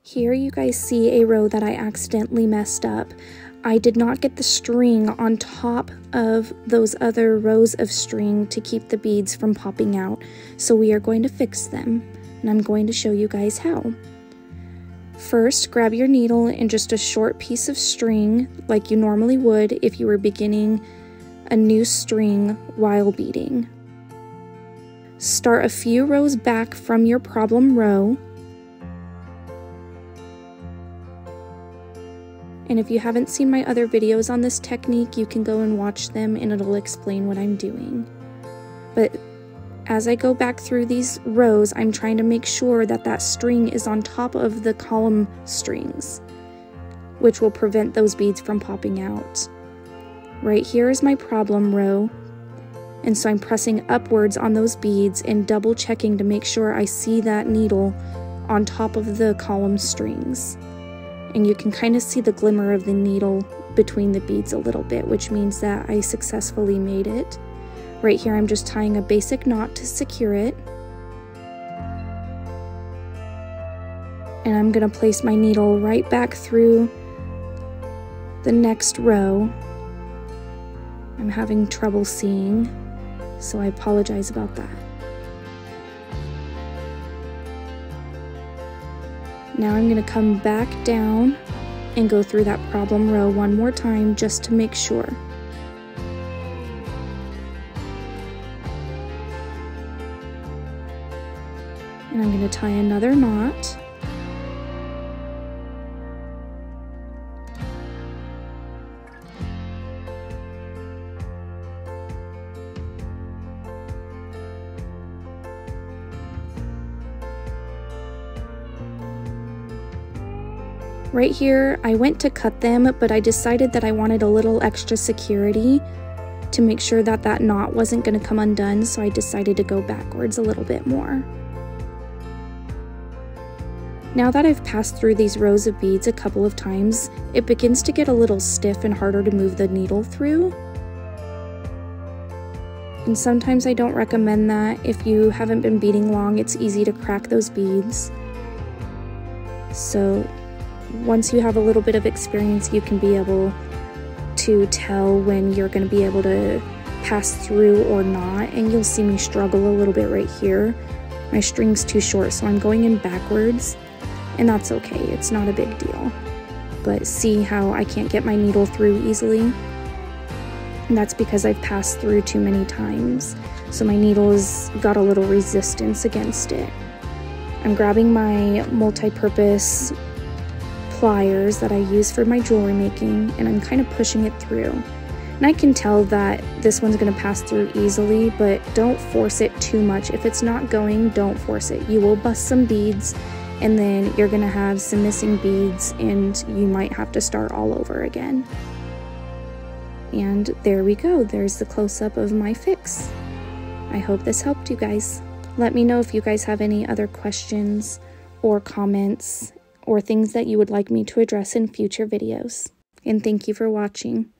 Here you guys see a row that I accidentally messed up. I did not get the string on top of those other rows of string to keep the beads from popping out. So we are going to fix them, and I'm going to show you guys how. First, grab your needle and just a short piece of string like you normally would if you were beginning a new string while beading. Start a few rows back from your problem row. And if you haven't seen my other videos on this technique, you can go and watch them and it'll explain what I'm doing. But as I go back through these rows, I'm trying to make sure that that string is on top of the column strings, which will prevent those beads from popping out. Right here is my problem row, and so I'm pressing upwards on those beads and double checking to make sure I see that needle on top of the column strings. And you can kind of see the glimmer of the needle between the beads a little bit, which means that I successfully made it. Right here I'm just tying a basic knot to secure it. And I'm going to place my needle right back through the next row. I'm having trouble seeing, so I apologize about that. Now I'm going to come back down and go through that problem row one more time just to make sure. And I'm going to tie another knot. Right here, I went to cut them, but I decided that I wanted a little extra security to make sure that that knot wasn't going to come undone, so I decided to go backwards a little bit more. Now that I've passed through these rows of beads a couple of times, it begins to get a little stiff and harder to move the needle through. And sometimes I don't recommend that. If you haven't been beading long, it's easy to crack those beads. So once you have a little bit of experience, you can be able to tell when you're going to be able to pass through or not, and you'll see me struggle a little bit right here. My string's too short, so I'm going in backwards, and that's okay, it's not a big deal. But see how I can't get my needle through easily? And that's because I've passed through too many times, so my needle's got a little resistance against it. I'm grabbing my multi-purpose pliers that I use for my jewelry making, and I'm kind of pushing it through. And I can tell that this one's going to pass through easily, but don't force it too much. If it's not going, don't force it. You will bust some beads, and then you're going to have some missing beads, and you might have to start all over again. And there we go. There's the close-up of my fix. I hope this helped you guys. Let me know if you guys have any other questions or comments or things that you would like me to address in future videos. And thank you for watching.